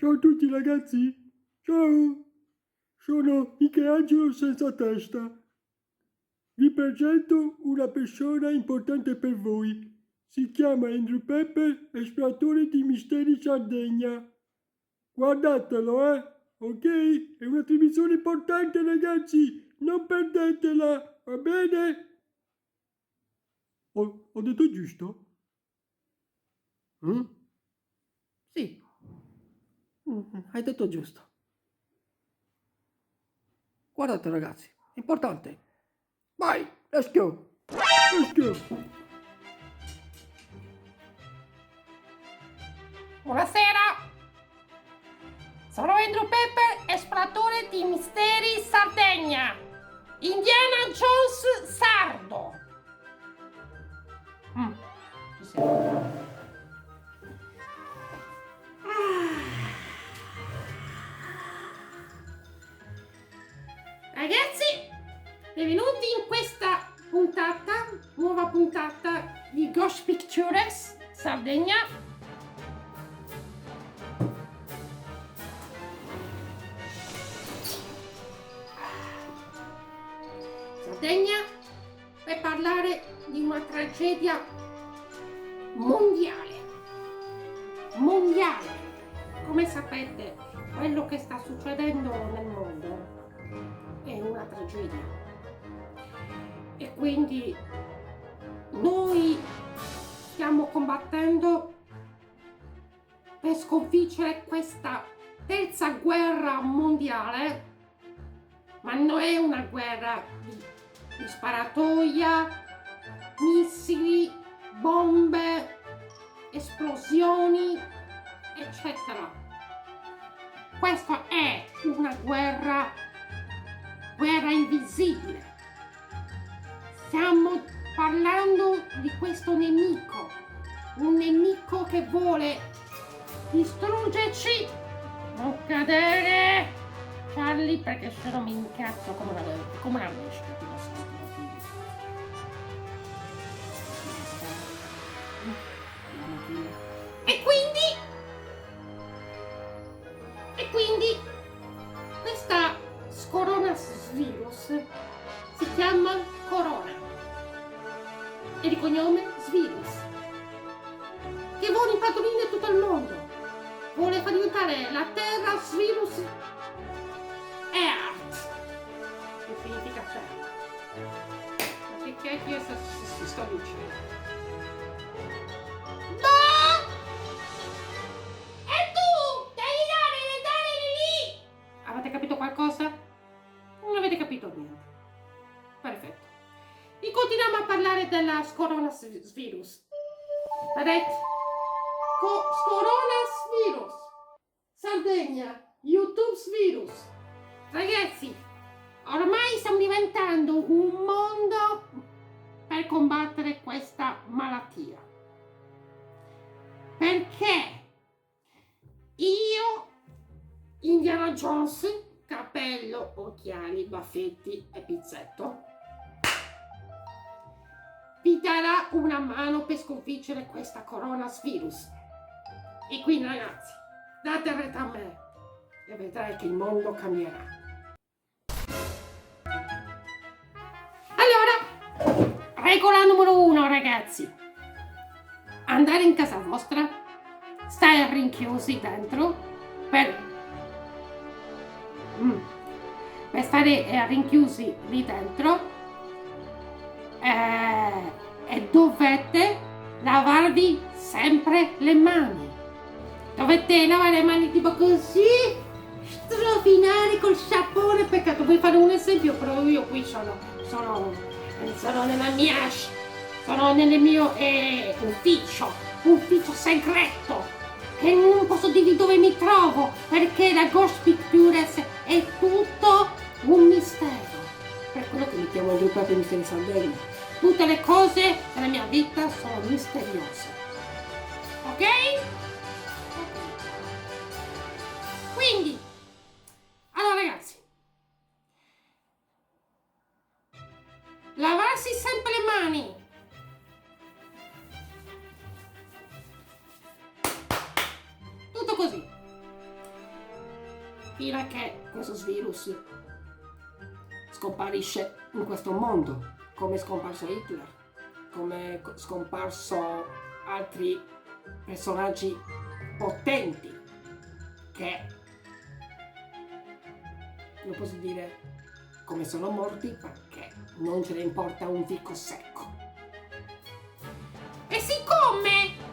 Ciao a tutti ragazzi, ciao, sono Michelangelo senza testa. Vi presento una persona importante per voi. Si chiama Andrew Pepper, esploratore di misteri Sardegna. Guardatelo, ok? È una trasmissione importante ragazzi, non perdetela, va bene? Ho detto giusto? Sì, hai detto giusto. Guardate ragazzi, è importante. Vai, let's go. Let's go. Buonasera! Sono Andrew Pepper, esploratore di misteri Sardegna. Indiana Jones sardo. Ci siamo. Ragazzi, benvenuti in questa nuova puntata di Ghost Pictures Sardegna. Sardegna per parlare di una tragedia mondiale. Come sapete, quello che sta succedendo nel mondo è una tragedia. E quindi noi stiamo combattendo per sconfiggere questa terza guerra mondiale, ma non è una guerra di sparatoia, missili, bombe, esplosioni, eccetera. Questa è una guerra invisibile. Stiamo parlando di questo nemico, un nemico che vuole distruggerci. Non cadere, Charlie, perché se no mi incazzo come una bestia. E quindi questa coronavirus si chiama Corona e di cognome Svirus, che vuole impadronire tutto il mondo, vuole far diventare la Terra Svirus Earth, che significa terra. Ma che cacchio si sta dicendo? Avete capito qualcosa? Non avete capito niente. Perfetto. E continuiamo a parlare della coronavirus. Vedete? Coronavirus. Sardegna. YouTube virus. Ragazzi, ormai stiamo diventando un mondo per combattere questa malattia. Perché io, Indiana Jones, cappello, occhiali, baffetti e pizzetto, vi darà una mano per sconfiggere questa coronavirus. E quindi ragazzi, date retta a me e vedrai che il mondo cambierà. Allora, regola numero 1 ragazzi: andare in casa vostra, stare rinchiusi dentro per stare rinchiusi lì dentro, e dovete lavarvi sempre le mani. Dovete lavare le mani tipo così, strofinare col sapone, peccato. Vuoi fare un esempio? Però io qui sono nel mio ufficio segreto, che non posso dirvi dove mi trovo, perché la Ghost Pictures è tutto un mistero. Per quello che mi chiamo Andrew Pepper Misteri Sardegna. Tutte le cose della mia vita sono misteriose. Ok? Quindi, allora ragazzi, lavarsi sempre le mani. Tutto così. fino a che questo virus scomparisce in questo mondo, come è scomparso Hitler, come è scomparso altri personaggi potenti che non posso dire come sono morti perché non ce ne importa un fico secco. E siccome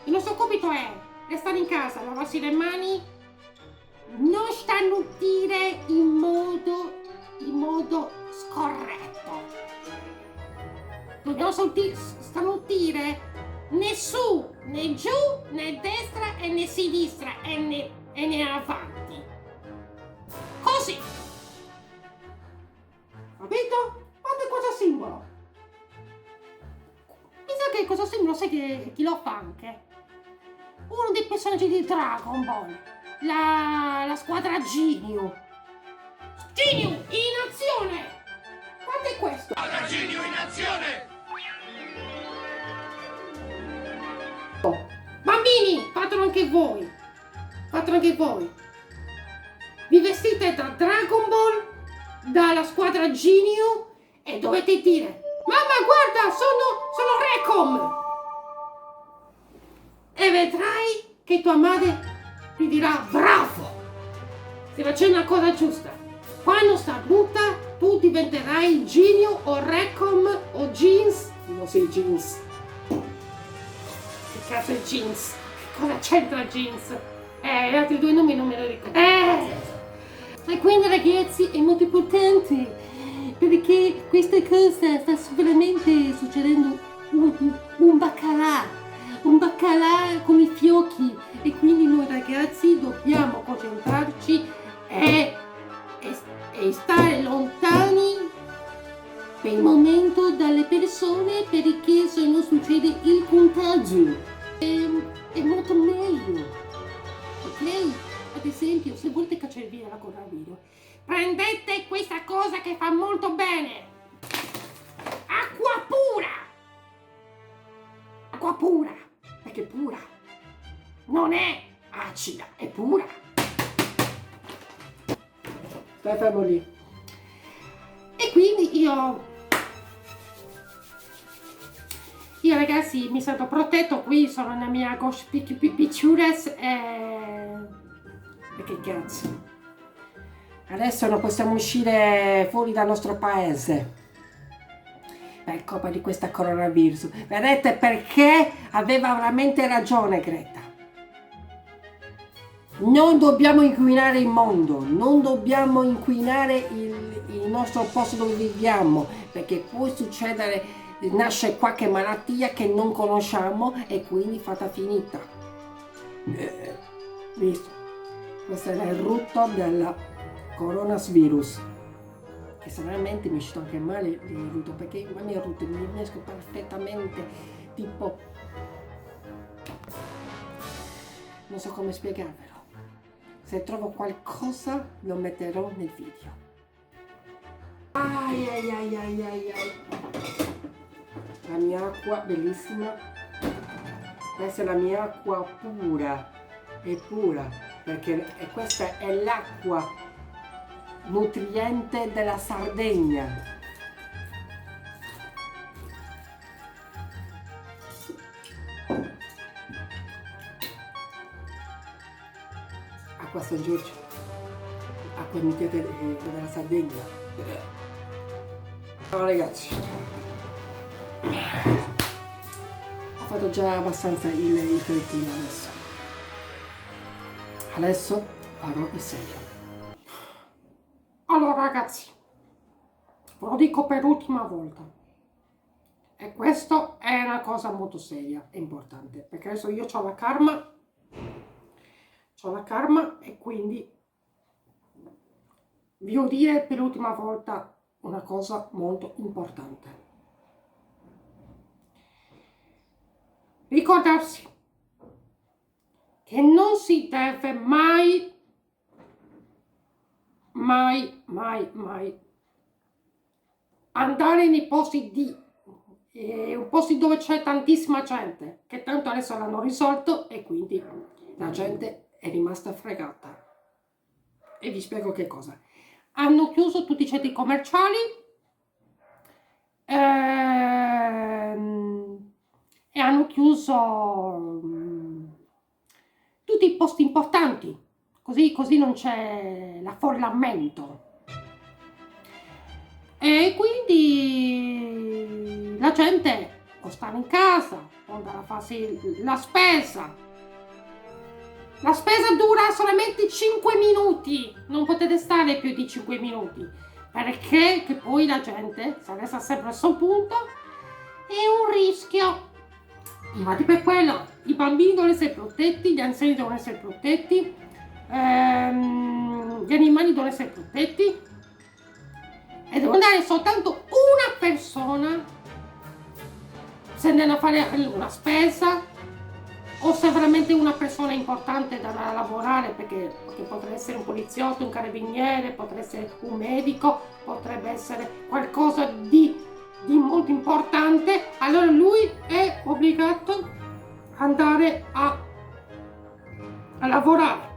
il nostro compito è restare in casa, lavarsi le mani, non starnutire in modo scorretto. Dobbiamo starnutire né su, né giù, né destra e né sinistra e né avanti. Così. Capito? Guarda questo simbolo. Mi sa che questo simbolo sai che chi lo fa anche? Uno dei personaggi di Dragon Ball. La squadra Ginyu. Ginyu in azione! Guarda questo. Squadra Ginyu in azione! Bambini, fatelo anche voi. Fatelo anche voi. Vi vestite da Dragon Ball, dalla squadra Ginyu e dovete dire: mamma, guarda, sono Recom! E vedrai che tua madre ti dirà: bravo! Stai facendo la cosa giusta. Quando starnuta, tu diventerai Ginyu o Recom o Jeans. Non sei Jeans. Che cazzo è Jeans? Cosa c'entra Jeans? Gli altri due nomi non me li ricordo. E quindi ragazzi è molto importante perché questa cosa sta veramente succedendo un baccalà con i fiocchi e quindi noi ragazzi dobbiamo concentrarci e stare lontani per il momento dalle persone perché se non succede il contagio è molto meglio, ok? Ad esempio, se volete cacciare via la coronavirus, prendete questa cosa che fa molto bene. Acqua pura, perché è pura. Non è acida, è pura. Stai fermo lì. E quindi io ragazzi mi sento protetto, qui sono nella mia Ghost Pictures e che cazzo. Adesso non possiamo uscire fuori dal nostro paese per colpa di questa coronavirus. Vedete perché aveva veramente ragione Greta. Non dobbiamo inquinare il mondo, non dobbiamo inquinare il nostro posto dove viviamo, perché può succedere, nasce qualche malattia che non conosciamo e quindi fatta finita. Visto? Questo è il rutto del coronavirus. Che veramente mi è uscito anche male il rutto, perché la mia rutto mi riesco perfettamente, tipo, non so come spiegarvelo. Se trovo qualcosa lo metterò nel video. Ai ai ai ai ai ai. La mia acqua bellissima. Questa è la mia acqua pura. È pura perché questa è l'acqua nutriente della Sardegna. Acqua San Giorgio, acqua nutriente della Sardegna. Ciao ragazzi, ho fatto già abbastanza il cretino adesso farò il serio. Allora ragazzi, ve lo dico per l'ultima volta, e questo è una cosa molto seria e importante, perché adesso io ho la karma e quindi vi devo dire per l'ultima volta una cosa molto importante. Ricordarsi che non si deve mai andare nei posti posti dove c'è tantissima gente, che tanto adesso l'hanno risolto e quindi la gente è rimasta fregata. E vi spiego che cosa. Hanno chiuso tutti i centri commerciali e hanno chiuso tutti i posti importanti, così non c'è l'affollamento. E quindi la gente può stare in casa, può andare a farsi la spesa. La spesa dura solamente 5 minuti, non potete stare più di 5 minuti, perché che poi la gente, se resta sempre al suo punto, è un rischio. Infatti per quello i bambini devono essere protetti, gli anziani devono essere protetti, gli animali devono essere protetti e deve andare soltanto una persona se andare a fare una spesa, o se è veramente una persona importante da andare a lavorare, perché potrebbe essere un poliziotto, un carabiniere, potrebbe essere un medico, potrebbe essere qualcosa di molto importante, allora lui è obbligato ad andare a lavorare.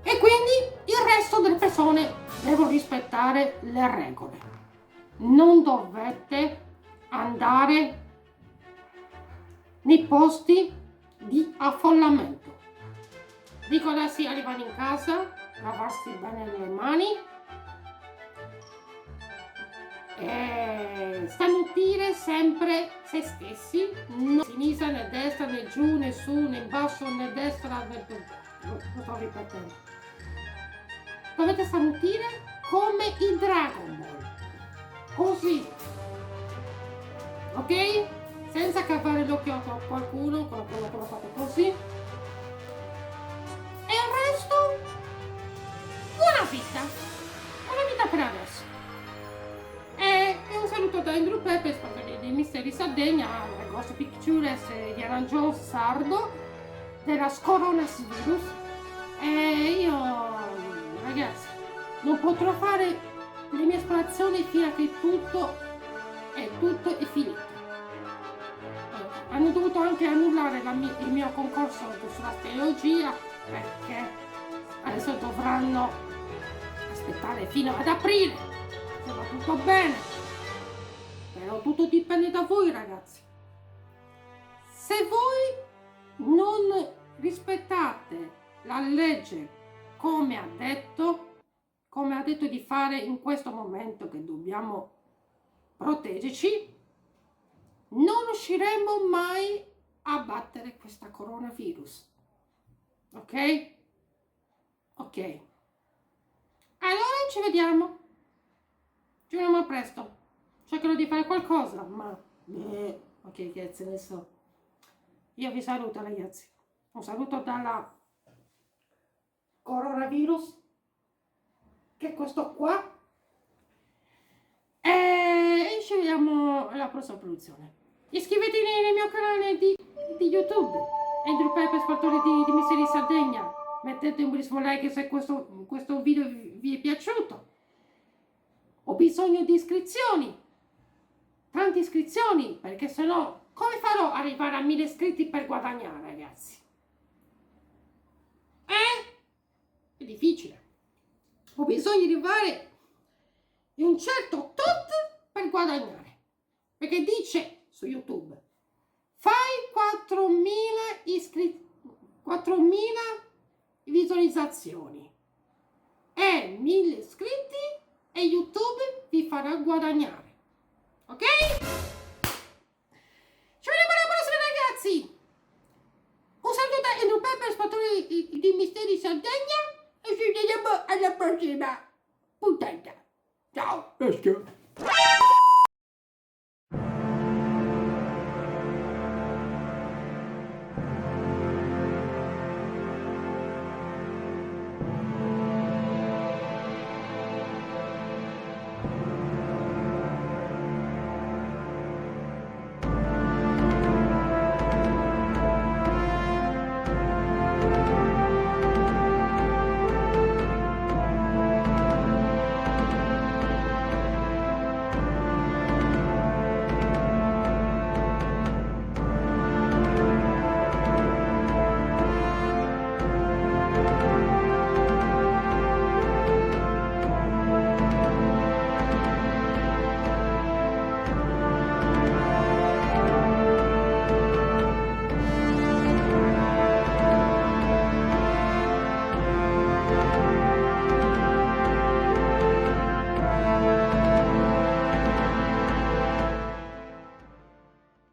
E quindi il resto delle persone devono rispettare le regole. Non dovete andare nei posti di affollamento. Ricordarsi arrivare in casa, lavarsi bene le mani e starnutire sempre se stessi, né a sinistra né a destra né giù né su né in basso né destra né lo sto ripetendo. Dovete starnutire come il Dragon Ball, così, ok? Senza cavare l'occhio a qualcuno, quello fate così. E il resto, buona vita per adesso. E un saluto da Andrew Pepe, sponsor dei Misteri Sardegna, del Ghost Pictures di Arancio Sardo, della Coronavirus. E io, ragazzi, non potrò fare le mie esplorazioni fino a che tutto è finito. Hanno dovuto anche annullare il mio concorso sulla teologia, perché adesso dovranno aspettare fino ad aprile, se va tutto bene. Però tutto dipende da voi, ragazzi. Se voi non rispettate la legge come ha detto di fare in questo momento, che dobbiamo proteggerci, non riusciremo mai a battere questa coronavirus. Ok? Ok. Allora ci vediamo presto. Cercherò di fare qualcosa, ma ok, ragazzi, adesso io vi saluto, ragazzi. Un saluto dalla coronavirus, che è questo qua, e ci vediamo alla prossima produzione. Iscrivetevi nel mio canale di YouTube, Andrew Pepe, sportore di Misteri Sardegna. Mettete un bellissimo like se questo video vi è piaciuto. Ho bisogno di iscrizioni, tante iscrizioni, perché sennò come farò ad arrivare a 1000 iscritti per guadagnare, ragazzi? È difficile. Ho bisogno di arrivare in un certo tot per guadagnare, perché dice su YouTube fai 4.000 iscritti, 4.000 visualizzazioni e 1.000 iscritti e YouTube vi farà guadagnare, ok? Ci vediamo alla prossima, ragazzi. Un saluto da Andrew Pepe, sportore di Misteri Sardegna, e ci vediamo alla prossima puntata. Ciao. Basta.